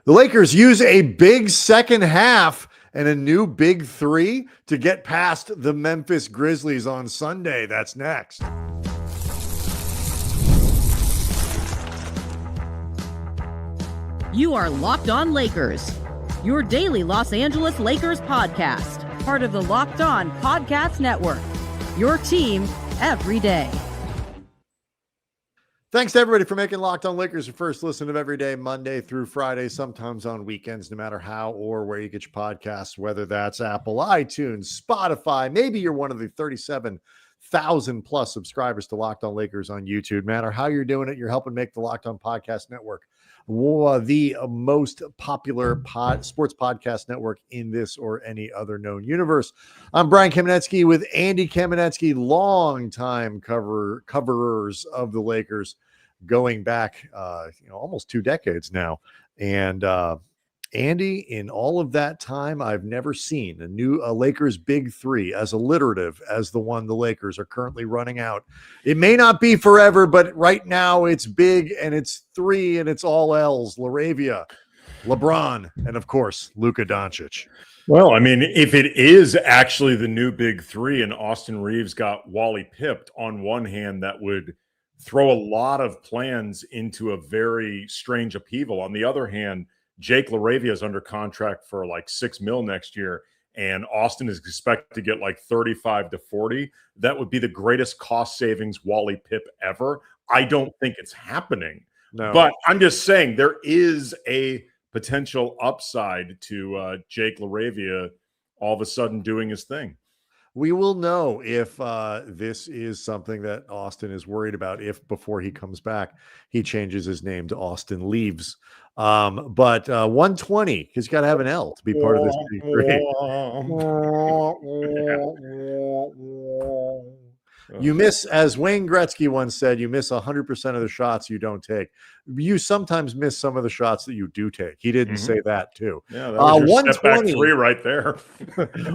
The Lakers use a big second half and a new big three to get past the Memphis Grizzlies on Sunday. That's next. You are Locked On Lakers, your daily Los Angeles Lakers podcast, part of the Locked On Podcast Network, your team every day. Thanks to everybody for making Locked On Lakers your first listen of every day, Monday through Friday, sometimes on weekends, no matter how or where you get your podcasts, whether that's Apple, iTunes, Spotify. Maybe you're one of the 37,000 plus subscribers to Locked On Lakers on YouTube. No matter how you're doing it, you're helping make the Locked On Podcast Network the most popular sports podcast network in this or any other known universe. I'm Brian Kamenetsky with Andy Kamenetsky, longtime coverers of the Lakers, going back almost 2 decades now. And Andy, in all of that time, I've never seen a Lakers big three as alliterative as the one the Lakers are currently running out. It may not be forever, but right now it's big and it's three and it's all L's. LaRavia, LeBron, and of course, Luka Doncic. Well, I mean, if it is actually the new big three and Austin Reeves got Wally pipped, on one hand, that would throw a lot of plans into a very strange upheaval. On the other hand, Jake LaRavia is under contract for like $6 million next year, and Austin is expected to get like 35 to 40. That would be the greatest cost savings Wally Pip ever. I don't think it's happening. No. But I'm just saying there is a potential upside to Jake LaRavia all of a sudden doing his thing. We will know if this is something that Austin is worried about, if before he comes back, he changes his name to Austin Leaves. But 120, he's got to have an L to be part of this big three. You miss, as Wayne Gretzky once said, you miss 100% of the shots you don't take. You sometimes miss some of the shots that you do take. He didn't say that too. Yeah, that was your 120 three right there.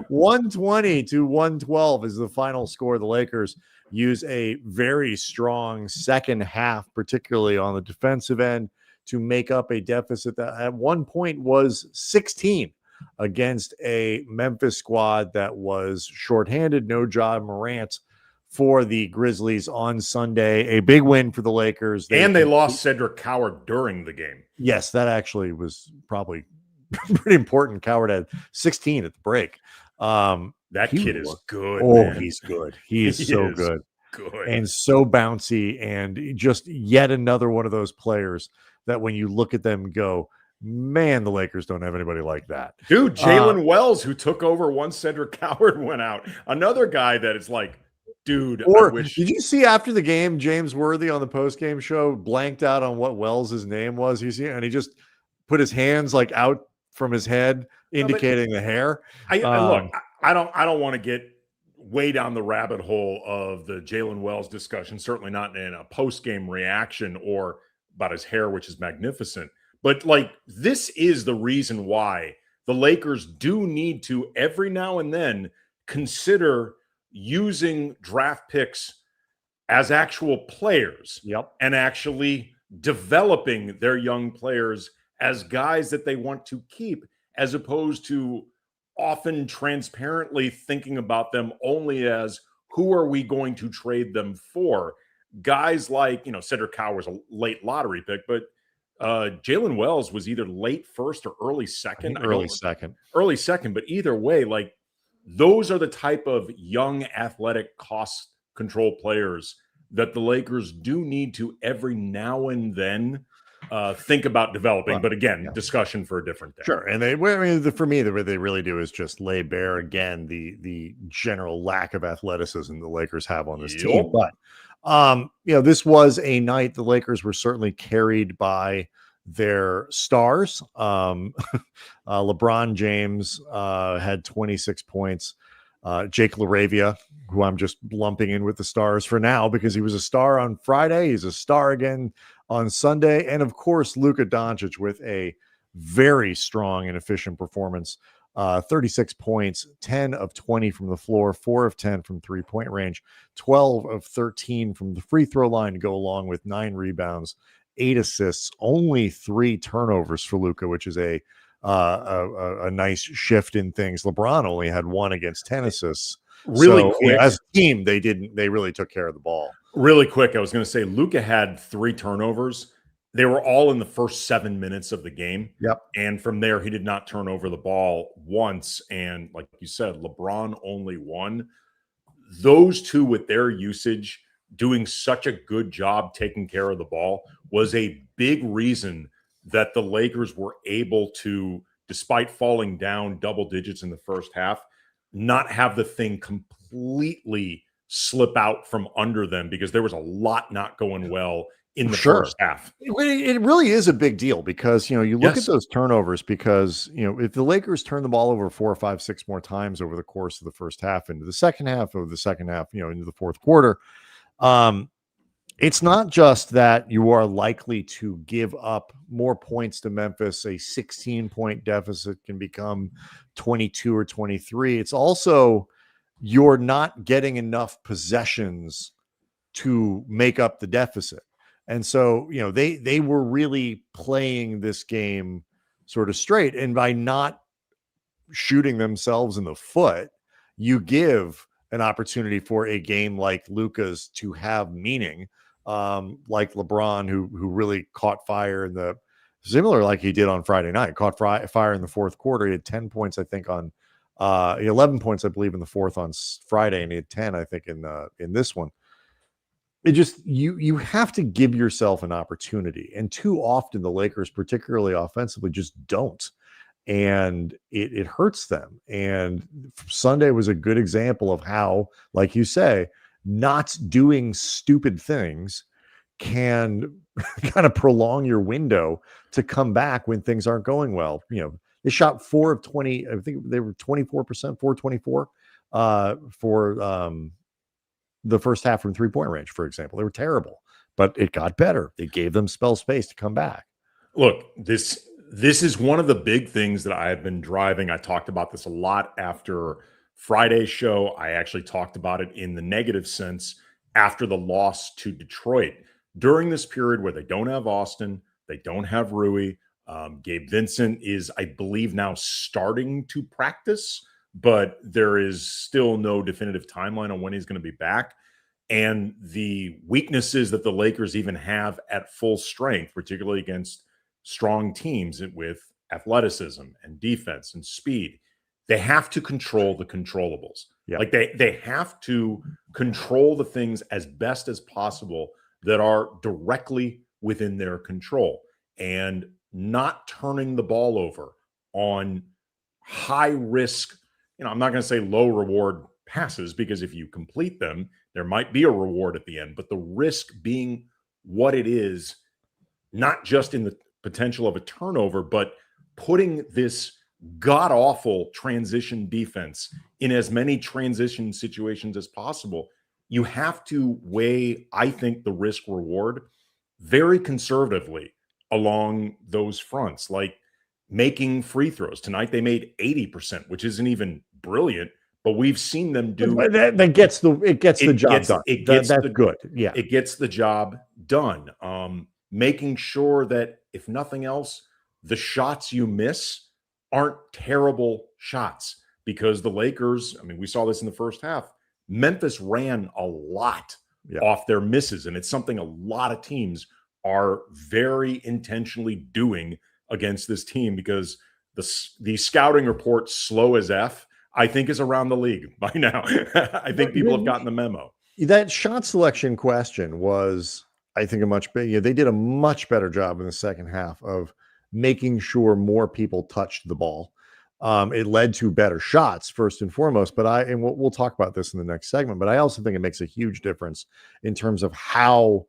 120 to 112 is the final score. The Lakers use a very strong second half, particularly on the defensive end, to make up a deficit that at one point was 16 against a Memphis squad that was shorthanded. No Ja Morant for the Grizzlies on Sunday. A big win for the Lakers. They lost Cedric Coward during the game. Yes, that actually was probably pretty important. Coward had 16 at the break. That kid is good. Oh, man. He's good. He is so good. Good. And so bouncy, and just yet another one of those players that when you look at them go, man, the Lakers don't have anybody like that. Dude, Jalen Wells, who took over once Cedric Coward went out. Another guy that is like, dude, Did you see after the game, James Worthy on the post-game show blanked out on what Wells' name was? And he just put his hands like out from his head, indicating the hair. Look, I don't want to get way down the rabbit hole of the Jalen Wells discussion, certainly not in a post-game reaction or about his hair, which is magnificent. But like, this is the reason why the Lakers do need to every now and then consider using draft picks as actual players. Yep. And actually developing their young players as guys that they want to keep, as opposed to often transparently thinking about them only as who are we going to trade them for. Guys like, Cedric Coward was a late lottery pick, but Jalen Wells was either late first or early second. Early second. But either way, like, those are the type of young, athletic, cost control players that the Lakers do need to every now and then think about developing. But again, discussion for a different day. Sure. And for me, what they really do is just lay bare again the general lack of athleticism the Lakers have on this team. But this was a night the Lakers were certainly carried by their stars. LeBron James had 26 points. Jake LaRavia, who I'm just lumping in with the stars for now because he was a star on Friday. He's a star again on Sunday. And of course, Luka Doncic with a very strong and efficient performance. 36 points, 10 of 20 from the floor, 4 of 10 from three-point range, 12 of 13 from the free throw line to go along with 9 rebounds, 8 assists, only 3 turnovers for Luka, which is a nice shift in things. LeBron only had 1 against 10 assists. Really So, quick, as a team, they really took care of the ball. really quick. I was going to say Luka had 3 turnovers. They were all in the first 7 minutes of the game. Yep. And from there, he did not turn over the ball once. And like you said, LeBron only 1. Those two, with their usage, doing such a good job taking care of the ball, was a big reason that the Lakers were able to, despite falling down double digits in the first half, not have the thing completely slip out from under them, because there was a lot not going well in the first half. It really is a big deal, because, you look at those turnovers, because, if the Lakers turn the ball over 4 or 5, 6 more times over the course of the first half, into the second half, into the fourth quarter, it's not just that you are likely to give up more points to Memphis. A 16-point deficit can become 22 or 23. It's also you're not getting enough possessions to make up the deficit. And so, they were really playing this game sort of straight. And by not shooting themselves in the foot, you give an opportunity for a game like Luka's to have meaning, like LeBron, who really caught fire similar like he did on Friday night, caught fire in the fourth quarter. He had 10 points, I think, on 11 points, I believe, in the fourth on Friday, and he had 10, I think, in this one. It just, you have to give yourself an opportunity. And too often the Lakers, particularly offensively, just don't. And it hurts them. And Sunday was a good example of how, like you say, not doing stupid things can kind of prolong your window to come back when things aren't going well. They shot 4 of 20. I think they were 24%, 424 for the first half from 3-point range, for example. They were terrible, but it got better. It gave them space to come back. Look, this is one of the big things that I have been driving. I talked about this a lot after Friday's show. I actually talked about it in the negative sense after the loss to Detroit. During this period where they don't have Austin, they don't have Rui, Gabe Vincent is, I believe, now starting to practice, but there is still no definitive timeline on when he's going to be back. And the weaknesses that the Lakers even have at full strength, particularly against strong teams with athleticism and defense and speed, they have to control the controllables. Yeah. Like they have to control the things as best as possible that are directly within their control, and not turning the ball over on high risk, I'm not going to say low reward passes, because if you complete them, there might be a reward at the end, but the risk being what it is, not just in the potential of a turnover, but putting this god-awful transition defense in as many transition situations as possible. You have to weigh, I think, the risk reward very conservatively along those fronts, like making free throws. Tonight they made 80%, which isn't even brilliant, but we've seen them do that gets the job done. That's good. Yeah. It gets the job done. Making sure that, if nothing else, the shots you miss aren't terrible shots, because the Lakers, we saw this in the first half, Memphis ran a lot off their misses, and it's something a lot of teams are very intentionally doing against this team, because the scouting report, slow as F, I think, is around the league by now. I think people have gotten the memo. That shot selection question was, I think, they did a much better job in the second half of making sure more people touched the ball. It led to better shots, first and foremost, but we'll talk about this in the next segment, but I also think it makes a huge difference in terms of how,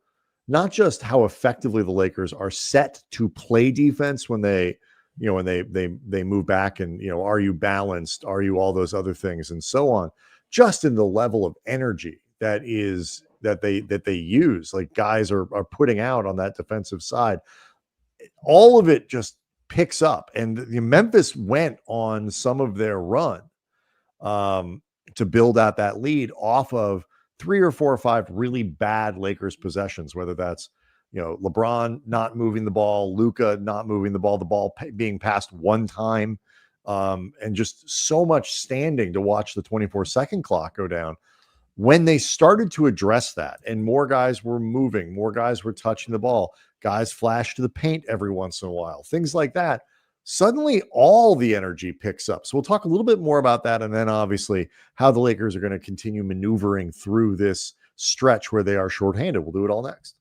not just how effectively the Lakers are set to play defense when they move back, and, are you balanced? Are you all those other things and so on, just in the level of energy that they use, like guys are putting out on that defensive side. All of it just picks up, and Memphis went on some of their run to build out that lead off of 3 or 4 or 5 really bad Lakers possessions, whether that's LeBron not moving the ball, Luka not moving the ball being passed one time, and just so much standing to watch the 24-second clock go down. When they started to address that and more guys were moving, more guys were touching the ball, guys flashed to the paint every once in a while, things like that, suddenly all the energy picks up. So we'll talk a little bit more about that. And then obviously how the Lakers are going to continue maneuvering through this stretch where they are shorthanded. We'll do it all next.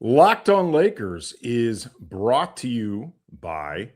Locked on Lakers is brought to you by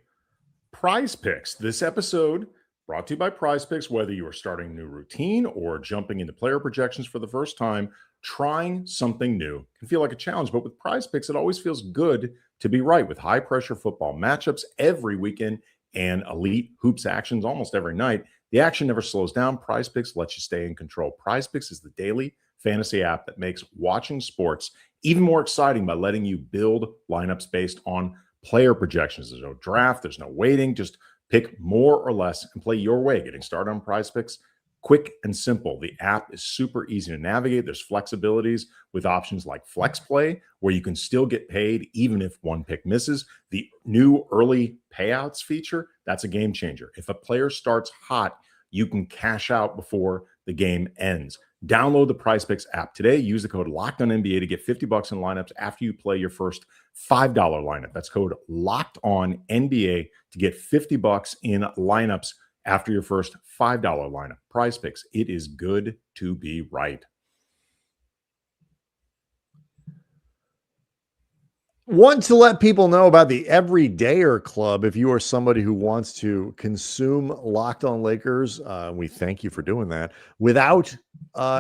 Prize Picks. This episode brought to you by Prize Picks. Whether you are starting a new routine or jumping into player projections for the first time, trying something new can feel like a challenge, but with Prize Picks, it always feels good to be right. With high-pressure football matchups every weekend and elite hoops actions almost every night, the action never slows down. Prize Picks lets you stay in control. Prize Picks is the daily fantasy app that makes watching sports even more exciting by letting you build lineups based on player projections. There's no draft, there's no waiting. Just pick more or less and play your way. Getting started on Prize Picks, quick and simple. The app is super easy to navigate. There's flexibilities with options like Flex Play, where you can still get paid even if one pick misses. The new early payouts feature, that's a game changer. If a player starts hot, you can cash out before the game ends. Download the Prize Picks app today. Use the code LOCKEDONNBA to get $50 in lineups after you play your first $5 lineup. That's code LOCKEDONNBA to get $50 in lineups after your first $5 lineup. Prize Picks. It is good to be right. Want to let people know about the Everydayer Club. If you are somebody who wants to consume Locked On Lakers, we thank you for doing that without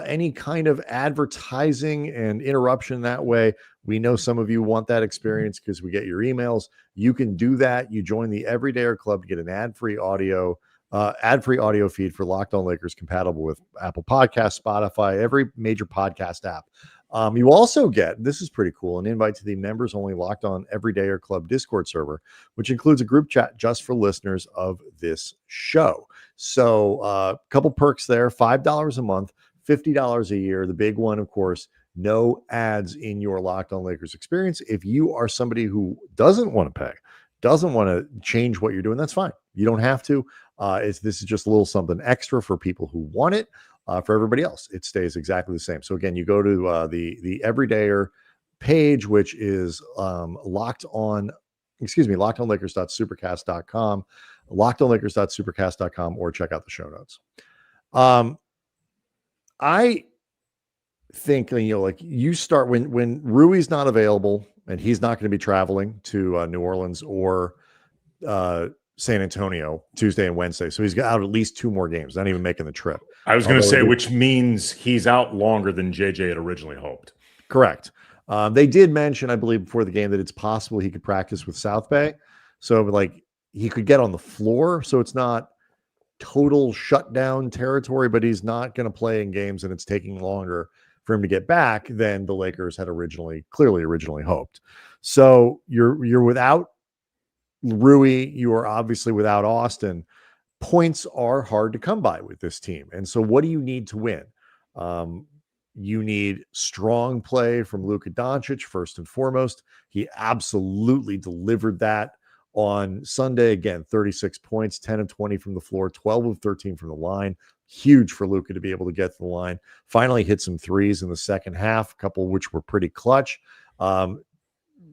any kind of advertising and interruption that way. We know some of you want that experience because we get your emails. You can do that. You join the Everydayer Club to get an ad-free audio feed for Locked On Lakers compatible with Apple Podcasts, Spotify, every major podcast app. You also get, this is pretty cool, an invite to the members only Locked On Everydayer Club Discord server, which includes a group chat just for listeners of this show. So a couple perks there, $5 a month, $50 a year. The big one, of course, no ads in your Locked On Lakers experience. If you are somebody who doesn't want to pay, doesn't want to change what you're doing, that's fine. You don't have to. This is just a little something extra for people who want it. For everybody else, it stays exactly the same. So again, you go to the Everydayer page, which is lockedonlakers.supercast.com, lockedonlakers.supercast.com, or check out the show notes. I think, like you start when Rui's not available and he's not going to be traveling to New Orleans or San Antonio Tuesday and Wednesday. So he's got out at least 2 more games, not even making the trip. I was going to say, which means he's out longer than JJ had originally hoped. Correct. They did mention, I believe, before the game that it's possible he could practice with South Bay. So like he could get on the floor. So it's not total shutdown territory, but he's not going to play in games and it's taking longer for him to get back than the Lakers had originally hoped. So you're without Rui, you are obviously without Austin. Points are hard to come by with this team. And so what do you need to win? You need strong play from Luka Doncic, first and foremost. He absolutely delivered that on Sunday. Again, 36 points, 10 of 20 from the floor, 12 of 13 from the line. Huge for Luka to be able to get to the line. Finally hit some threes in the second half, a couple which were pretty clutch.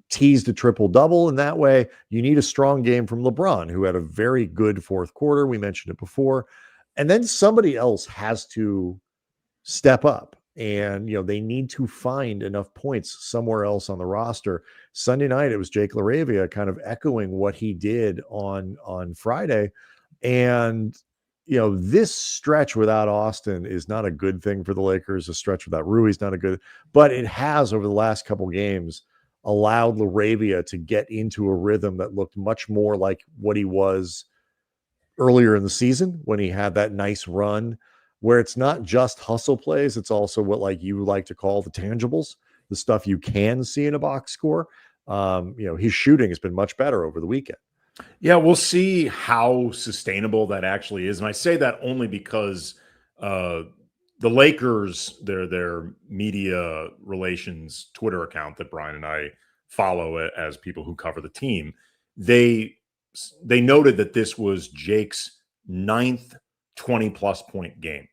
Teased a triple-double in that way. You need a strong game from LeBron, who had a very good fourth quarter. We mentioned it before. And then somebody else has to step up. And, they need to find enough points somewhere else on the roster. Sunday night, it was Jake LaRavia kind of echoing what he did on Friday. And, this stretch without Austin is not a good thing for the Lakers. A stretch without Rui is not a good, but it has over the last couple games allowed LaRavia to get into a rhythm that looked much more like what he was earlier in the season when he had that nice run where it's not just hustle plays. It's also what you like to call the tangibles, the stuff you can see in a box score. His shooting has been much better over the weekend. Yeah, we'll see how sustainable that actually is. And I say that only because the Lakers, their media relations Twitter account that Brian and I follow as people who cover the team, they noted that this was Jake's 9th 20-plus point game.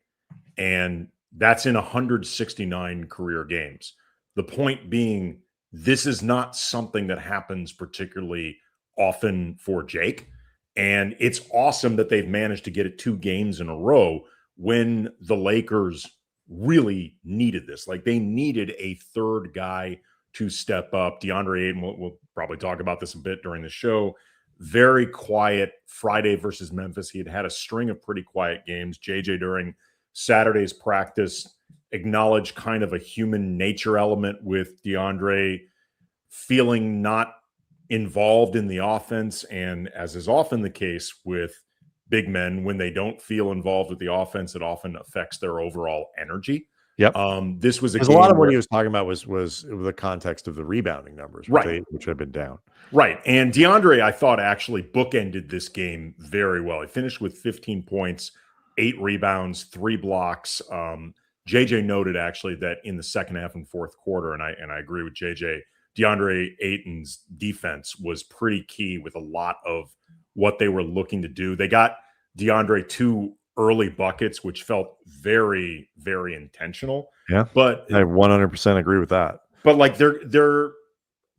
And that's in 169 career games. The point being, this is not something that happens particularly often for Jake. And it's awesome that they've managed to get it 2 games in a row when the Lakers really needed this. Like, they needed a third guy to step up. Deandre Ayton, we'll probably talk about this a bit during the show. Very quiet Friday versus Memphis. He had a string of pretty quiet games. JJ during Saturday's practice acknowledged kind of a human nature element with DeAndre feeling not involved in the offense. And as is often the case with big men, when they don't feel involved with the offense, it often affects their overall energy. Yep. This was a lot of what he was talking about was the context of the rebounding numbers, right, which had been down. Right. And DeAndre, I thought, actually bookended this game very well. He finished with 15 points, 8 rebounds, 3 blocks. JJ noted actually that in the second half and fourth quarter, and I agree with JJ, DeAndre Ayton's defense was pretty key with a lot of what they were looking to do. They got DeAndre 2 early buckets, which felt very, very intentional. Yeah, but I 100% agree with that. But like they're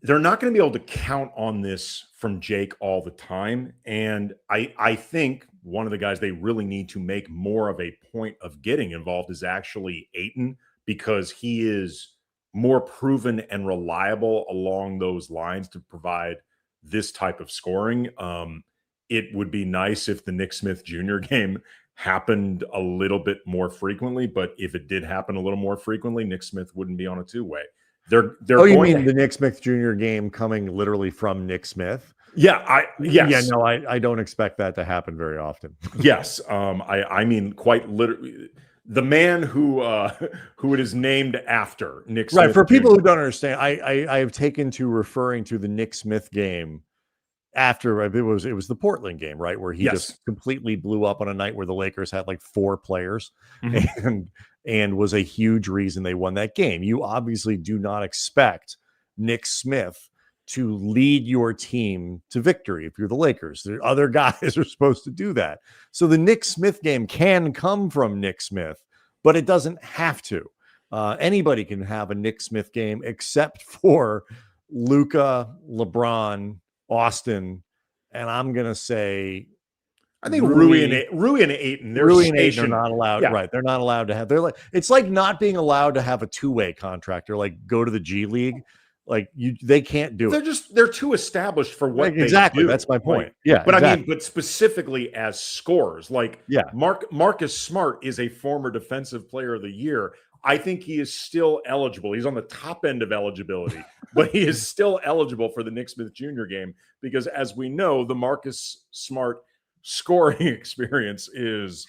not going to be able to count on this from Jake all the time. And I think one of the guys they really need to make more of a point of getting involved is actually Ayton, because he is more proven and reliable along those lines to provide this type of scoring. It would be nice if the Nick Smith Jr. game happened a little bit more frequently, but if it did happen a little more frequently, Nick Smith wouldn't be on a 2-way. They're you mean the Nick Smith Jr. game coming literally from Nick Smith? Yeah, yes. I don't expect that to happen very often. Yes, I mean quite literally the man who it is named after, Nick Smith. Right, for people who don't understand, I have taken to referring to the Nick Smith game after it was the Portland game, right, where he just completely blew up on a night where the Lakers had like 4 players, and was a huge reason they won that game. You obviously do not expect Nick Smith to lead your team to victory if you're the Lakers. The other guys are supposed to do that. So the Nick Smith game can come from Nick Smith, but it doesn't have to. Anybody can have a Nick Smith game except for Luka, LeBron, Austin, and I'm going to say I think Rui and Ayton. Rui and Ayton are not allowed. Yeah. Right. They're not allowed to have. They're like, it's like not being allowed to have a 2-way contract or like go to the G League. Like they can't do it. They're too established for what exactly. They do. That's my point. Like, yeah. But exactly. I mean, but specifically as scorers, like Marcus Smart is a former Defensive Player of the Year. I think he is still eligible. He's on the top end of eligibility, but he is still eligible for the Nick Smith Jr. game because, as we know, the Marcus Smart scoring experience is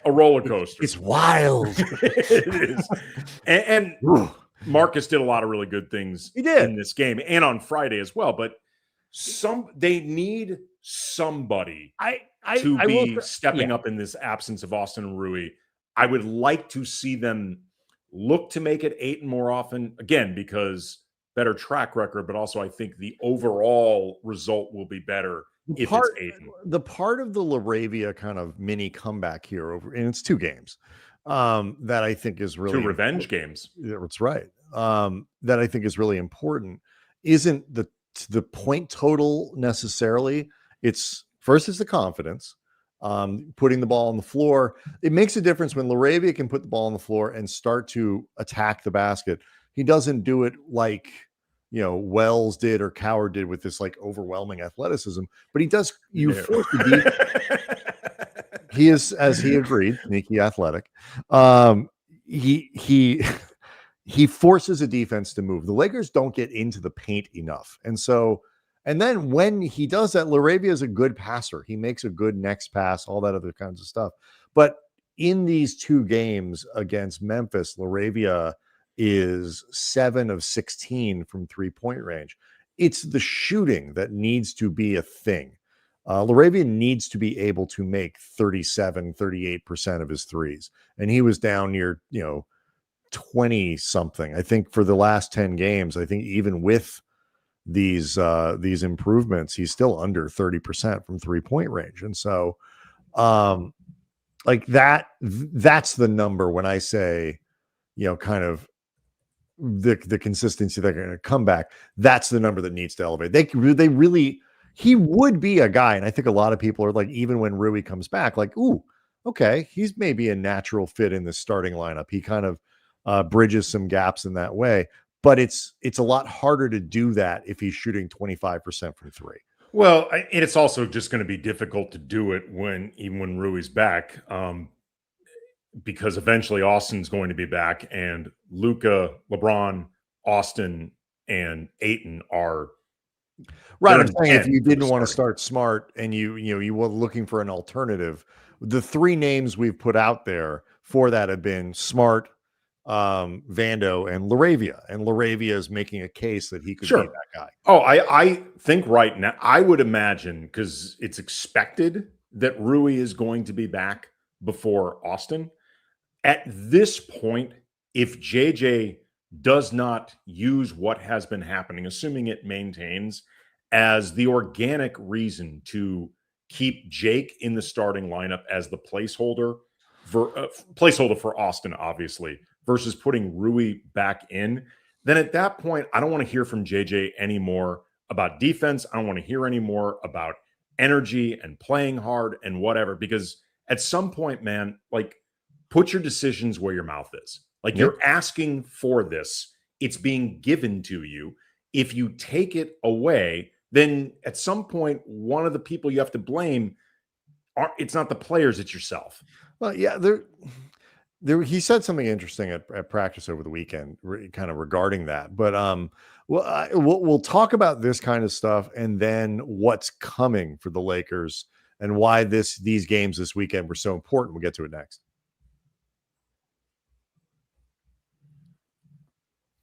a roller coaster. It's wild. It is. And Marcus did a lot of really good things in this game and on Friday as well. But they need somebody to be stepping up in this absence of Austin and Rui. I would like to see them look to make it Ayton more often, again, because better track record, but also I think the overall result will be better if it's Ayton. The part of the LaRavia kind of mini comeback here and it's 2 games that I think is really 2 revenge games. That's right. That I think is really important isn't the point total necessarily. It's the confidence. Putting the ball on the floor. It makes a difference when LaRavia can put the ball on the floor and start to attack the basket. He doesn't do it like, Wells did or Coward did with this like overwhelming athleticism, but he does. Force the he is, as he agreed, sneaky athletic. He forces a defense to move. The Lakers don't get into the paint enough, and then when he does that, LaRavia is a good passer. He makes a good next pass, all that other kinds of stuff. But in these 2 games against Memphis, LaRavia is 7 of 16 from 3-point range. It's the shooting that needs to be a thing. LaRavia needs to be able to make 38% of his threes. And he was down near, 20 something. I think for the last 10 games, I think even with these improvements, he's still under 30% from 3-point range. And so that's the number when I say, kind of the consistency they're going to come back. That's the number that needs to elevate. They really, he would be a guy. And I think a lot of people are like, even when Rui comes back, like, ooh, okay, he's maybe a natural fit in the starting lineup. He kind of bridges some gaps in that way, but it's a lot harder to do that if he's shooting 25% from three. Well, it's also just going to be difficult to do it even when Rui's back, because eventually Austin's going to be back, and Luka, LeBron, Austin, and Ayton are right. I'm saying if you didn't want to start Smart and you were looking for an alternative, the three names we've put out there for that have been Smart, Vando, and LaRavia. And LaRavia is making a case that he could be that guy. Oh, I think right now, I would imagine, because it's expected that Rui is going to be back before Austin. At this point, if JJ does not use what has been happening, assuming it maintains, as the organic reason to keep Jake in the starting lineup as the placeholder for Austin, obviously, versus putting Rui back in, then at that point, I don't want to hear from JJ anymore about defense. I don't want to hear anymore about energy and playing hard and whatever, because at some point, man, like, put your decisions where your mouth is. Like, you're asking for this. It's being given to you. If you take it away, then at some point, one of the people you have to blame, it's not the players, it's yourself. Well, yeah, he said something interesting at practice over the weekend, kind of regarding that. But we'll talk about this kind of stuff and then what's coming for the Lakers and why these games this weekend were so important. We'll get to it next.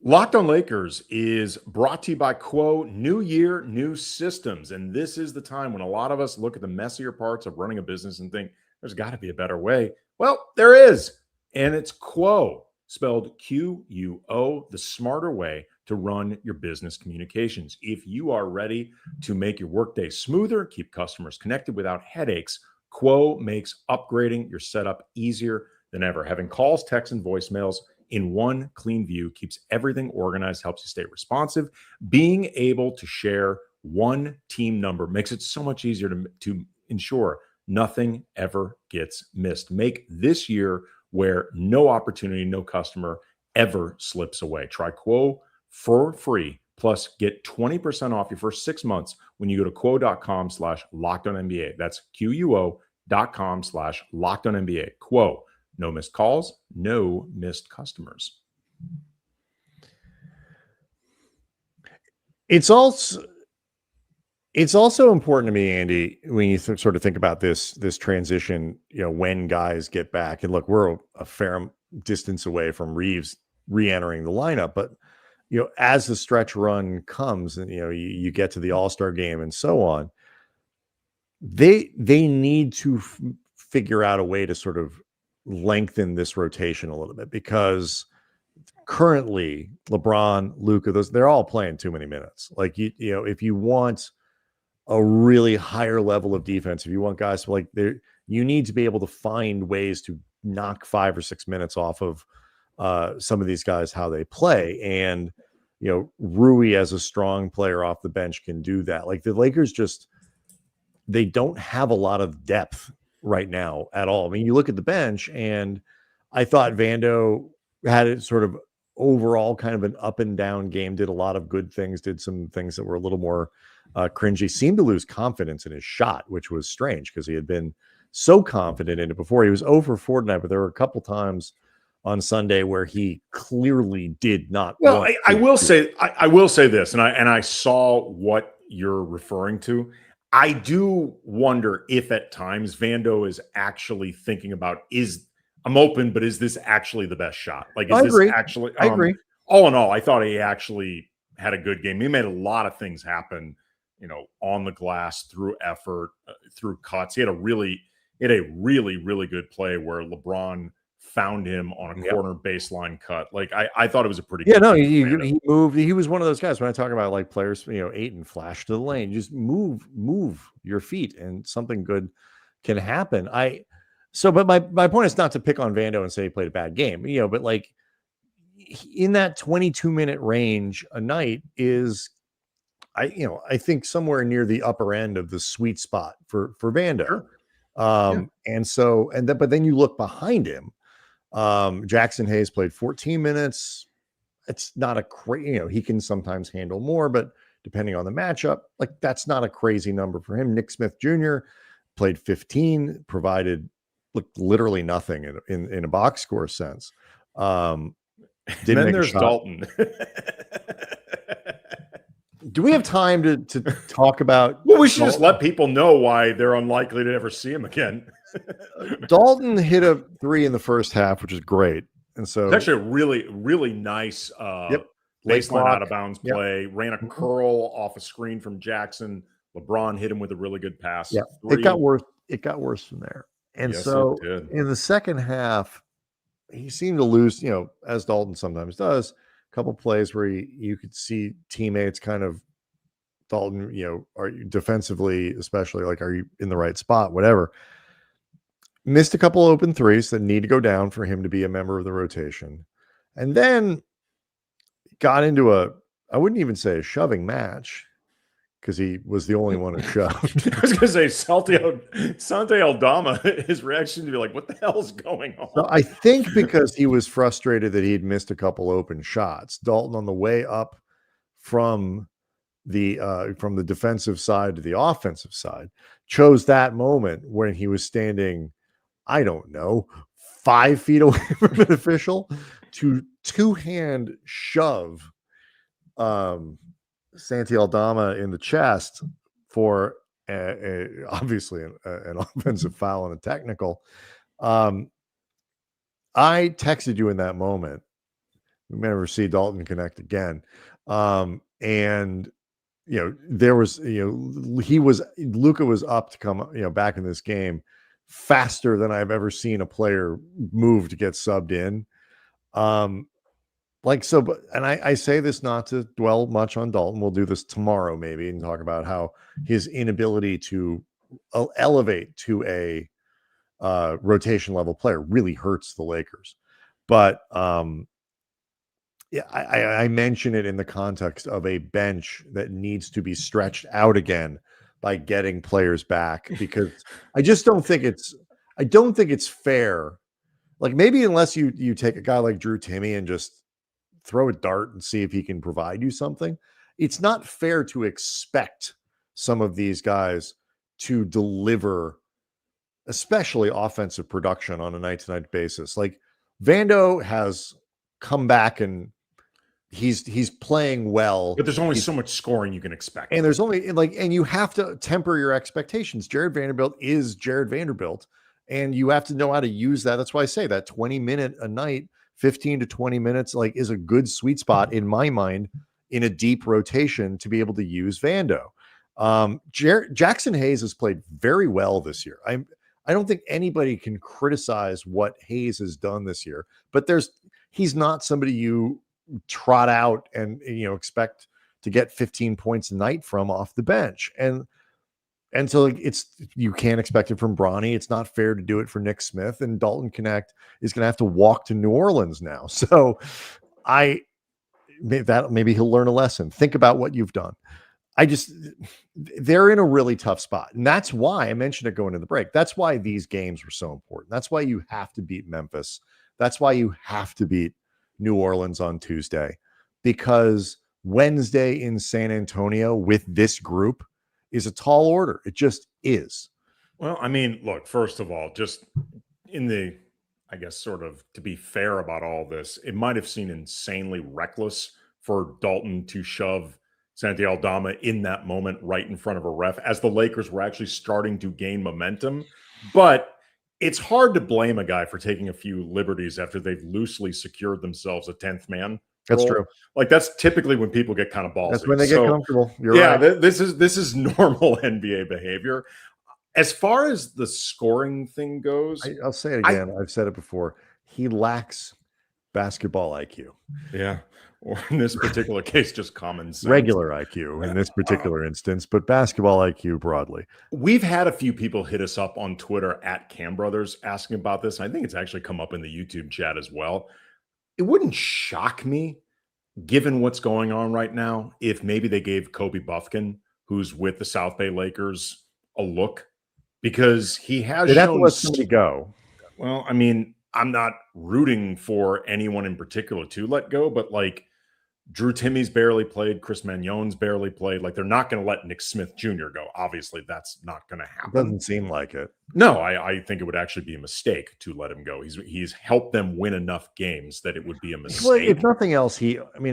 Locked on Lakers is brought to you by Quo. New year, new systems. And this is the time when a lot of us look at the messier parts of running a business and think there's got to be a better way. Well, there is. And it's Quo, spelled Quo, the smarter way to run your business communications. If you are ready to make your workday smoother, keep customers connected without headaches, Quo makes upgrading your setup easier than ever. Having calls, texts, and voicemails in one clean view keeps everything organized, helps you stay responsive. Being able to share one team number makes it so much easier to ensure nothing ever gets missed. Make this year where no opportunity, no customer ever slips away. Try Quo for free, plus get 20% off your first 6 months when you go to quo.com/lockedonnba. That's quo.com/lockedonnba. Quo. No missed calls, no missed customers. It's also important to me, Andy, when you sort of think about this transition, when guys get back. And look, we're a fair distance away from Reeves re-entering the lineup, but as the stretch run comes and you get to the All-Star game and so on, they need to figure out a way to sort of lengthen this rotation a little bit, because currently LeBron, Luka, they're all playing too many minutes. Like, if you want a really higher level of defense, if you want guys to you need to be able to find ways to knock 5 or 6 minutes off of some of these guys, how they play. And Rui, as a strong player off the bench, can do that. Like, the Lakers they don't have a lot of depth right now at all. I mean, you look at the bench, and I thought Vando had a sort of overall kind of an up and down game, did a lot of good things, did some things that were a little more cringy, seemed to lose confidence in his shot, which was strange because he had been so confident in it before. He was 0 for 4 tonight, but there were a couple times on Sunday where he clearly did not. Well, I will say this, and I saw what you're referring to. I do wonder if at times Vando is actually thinking about, I'm open, but is this actually the best shot? Like, is this actually? I agree. All in all, I thought he actually had a good game. He made a lot of things happen, on the glass, through effort, through cuts. He had a really good play where LeBron found him on a corner baseline cut. Like I thought it was a pretty good he moved. He was one of those guys when I talk about like players, Ayton flash to the lane, just move your feet and something good can happen. But my point is not to pick on Vando and say he played a bad game, but like in that 22-minute range a night is I think somewhere near the upper end of the sweet spot for Vando. Sure. But then you look behind him. Jackson Hayes played 14 minutes. It's not a crazy, he can sometimes handle more, but depending on the matchup, like that's not a crazy number for him. Nick Smith Jr. played 15, provided literally nothing in a box score sense. Then there's Dalton. Do we have time to talk about? Well, we should just let people know why they're unlikely to ever see him again. Dalton hit a 3 in the first half, which is great. And so it's actually a really, really nice baseline out of bounds play. Ran a curl off a screen from Jackson. LeBron hit him with a really good pass. Yeah, it got worse from there. And so in the second half, he seemed to lose, as Dalton sometimes does, a couple plays where you could see teammates kind of Dalton, are you defensively, especially like, are you in the right spot, whatever. Missed a couple open threes that need to go down for him to be a member of the rotation. And then got into I wouldn't even say a shoving match because he was the only one who shoved. I was going to say Santi Aldama, his reaction to be like, what the hell is going on? So I think because he was frustrated that he'd missed a couple open shots, Dalton on the way up from the defensive side to the offensive side chose that moment when he was standing, I don't know, 5 feet away from an official to two-hand shove Santi Aldama in the chest for obviously an offensive foul and a technical. I texted you in that moment. We may never see Dalton Connect again. And there was, Luka was up to come, back in this game faster than I've ever seen a player move to get subbed in. I say this not to dwell much on Dalton. We'll do this tomorrow maybe and talk about how his inability to elevate to a rotation level player really hurts the Lakers. But I mention it in the context of a bench that needs to be stretched out again by getting players back, because I don't think it's fair. Like maybe unless you take a guy like Drew Timme and just throw a dart and see if he can provide you something, it's not fair to expect some of these guys to deliver, especially offensive production on a night-to-night basis. Like Vando has come back and he's playing well, but there's only so much scoring you can expect, and there's only and you have to temper your expectations. Jared Vanderbilt is Jared Vanderbilt, and you have to know how to use that. That's why I say that 20-minute a night, 15 to 20 minutes, is a good sweet spot in my mind in a deep rotation to be able to use Vando. Jackson Hayes has played very well this year. I don't think anybody can criticize what Hayes has done this year, but he's not somebody you trot out and expect to get 15 points a night from off the bench. And so you can't expect it from Bronny. It's not fair to do it for Nick Smith, and Dalton Connect is going to have to walk to New Orleans now. So maybe he'll learn a lesson. Think about what you've done. They're in a really tough spot. And that's why I mentioned it going into the break. That's why these games were so important. That's why you have to beat Memphis. That's why you have to beat New Orleans on Tuesday, because Wednesday in San Antonio with this group is a tall order. It just is. Well, I mean, look, first of all, just I guess sort of to be fair about all this, it might have seemed insanely reckless for Dalton to shove Santi Aldama in that moment right in front of a ref as the Lakers were actually starting to gain momentum. But it's hard to blame a guy for taking a few liberties after they've loosely secured themselves a 10th man That's true. Like that's typically when people get kind of ballsy. That's when they get comfortable. You're yeah, right. this is normal NBA behavior. As far as the scoring thing goes, I'll say it again. I've said it before. He lacks basketball IQ. Yeah. Or in this particular case, just common sense. Regular IQ in this particular instance, but basketball IQ broadly. We've had a few people hit us up on Twitter at Cam Brothers asking about this. I think it's actually come up in the YouTube chat as well. It wouldn't shock me, given what's going on right now, if maybe they gave Kobe Buffkin, who's with the South Bay Lakers, a look, because he has They'd have to shown let somebody go. Well, I mean, I'm not rooting for anyone in particular to let go, but like Drew Timmy's barely played, Chris Magnon's barely played. Like they're not going to let Nick Smith Jr. go. Obviously, that's not going to happen. It doesn't seem like it. No, I think it would actually be a mistake to let him go. He's helped them win enough games that it would be a mistake. Well, if nothing else, I'm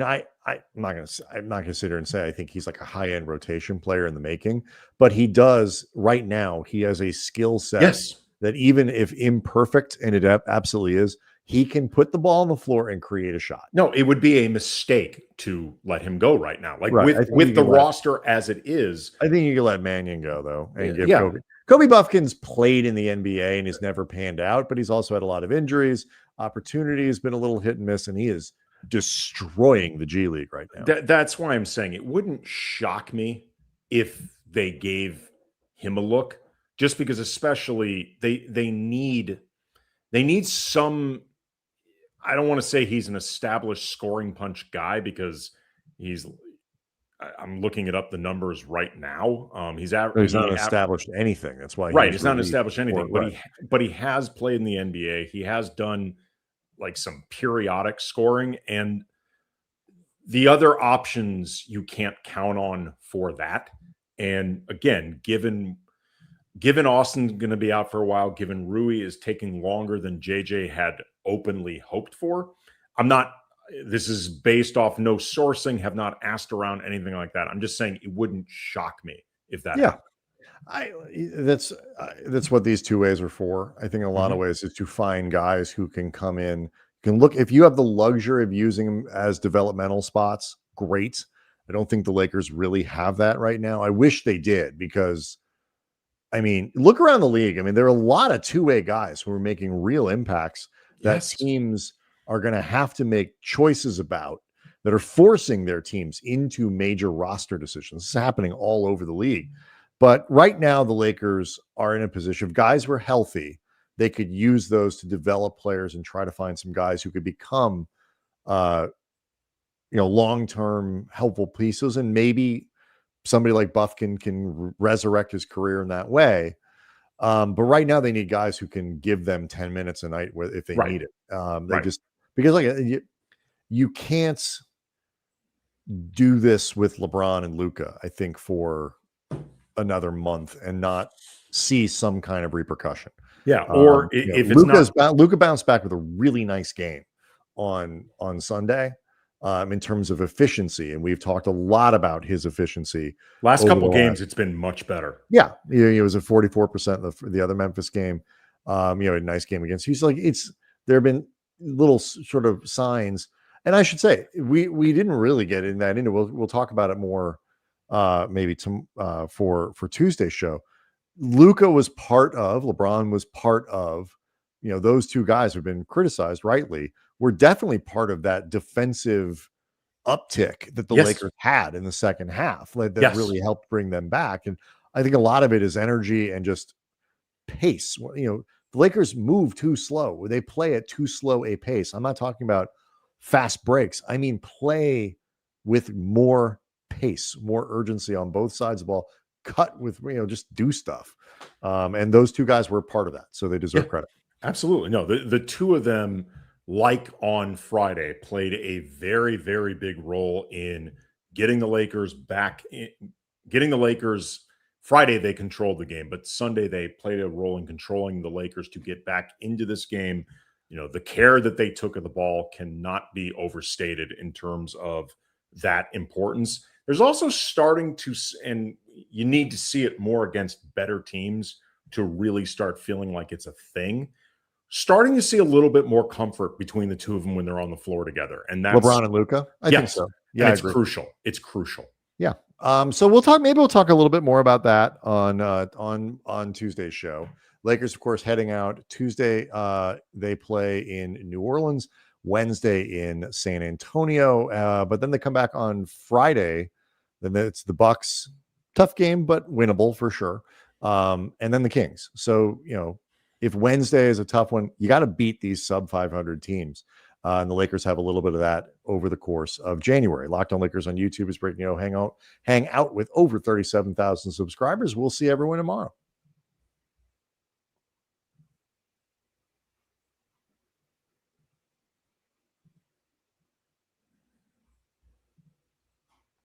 not going to sit here and say I think he's like a high-end rotation player in the making, but he does right now. He has a skill set that even if imperfect, and it absolutely is, he can put the ball on the floor and create a shot. No, it would be a mistake to let him go right now. Like with the roster as it is. I think you can let Mannion go, though, and give Kobe. Kobe Buffkin's played in the NBA and has never panned out, but he's also had a lot of injuries. Opportunity has been a little hit and miss, and he is destroying the G League right now. That's why I'm saying it wouldn't shock me if they gave him a look, just because especially they need some. I don't want to say he's an established scoring punch guy because I'm looking it up the numbers right now. He's not established anything. That's why he's not established anything, but he has played in the NBA. He has done like some periodic scoring, and the other options you can't count on for that. And again, given Austin's going to be out for a while, given Rui is taking longer than JJ had openly hoped for, this is based off no sourcing, have not asked around anything like that. I'm just saying it wouldn't shock me if that happened. That's what these 2 ways are for. I think in a lot of ways is to find guys who can come in, can look, if you have the luxury of using them as developmental spots, great. I don't think the Lakers really have that right now. I wish they did, because I mean, look around the league. I mean, there are a lot of 2-way guys who are making real impacts that teams are going to have to make choices about, that are forcing their teams into major roster decisions. This is happening all over the league. But right now, the Lakers are in a position, if guys were healthy, they could use those to develop players and try to find some guys who could become, long-term helpful pieces. And maybe somebody like Buffkin can resurrect his career in that way. But right now they need guys who can give them 10 minutes a night if they need it. Because you can't do this with LeBron and Luka, I think, for another month and not see some kind of repercussion. Yeah. Or if it's Luka bounced back with a really nice game on Sunday. In terms of efficiency, and we've talked a lot about his efficiency. Last couple of games, it's been much better. Yeah, he was at 44% the other Memphis game. A nice game against. He's like, there have been little sort of signs, and I should say we didn't really get in that into. We'll talk about it more maybe for Tuesday's show. Luka was part of. LeBron was part of. Those two guys have been criticized rightly. We're definitely part of that defensive uptick that the Lakers had in the second half that really helped bring them back. And I think a lot of it is energy and just pace. The Lakers move too slow. They play at too slow a pace. I'm not talking about fast breaks. I mean, play with more pace, more urgency on both sides of the ball, cut with, just do stuff. And those two guys were part of that. So they deserve credit. Absolutely. No, the two of them, like on Friday, played a very, very big role in getting the Lakers back. Friday, they controlled the game, but Sunday, they played a role in controlling the Lakers to get back into this game. The care that they took of the ball cannot be overstated in terms of that importance. There's also starting to, and you need to see it more against better teams to really start feeling like it's a thing. starting to see a little bit more comfort between the two of them when they're on the floor together. And that's LeBron and Luka. I think so. Yeah, and it's crucial. It's crucial. Yeah. So maybe we'll talk a little bit more about that on Tuesday's show. Lakers, of course, heading out Tuesday. They play in New Orleans, Wednesday in San Antonio, but then they come back on Friday. Then it's the Bucks. Tough game, but winnable for sure. And then the Kings. So, if Wednesday is a tough one, you got to beat these sub 500 teams. And the Lakers have a little bit of that over the course of January. Locked On Lakers on YouTube is breaking, hang out with over 37,000 subscribers. We'll see everyone tomorrow.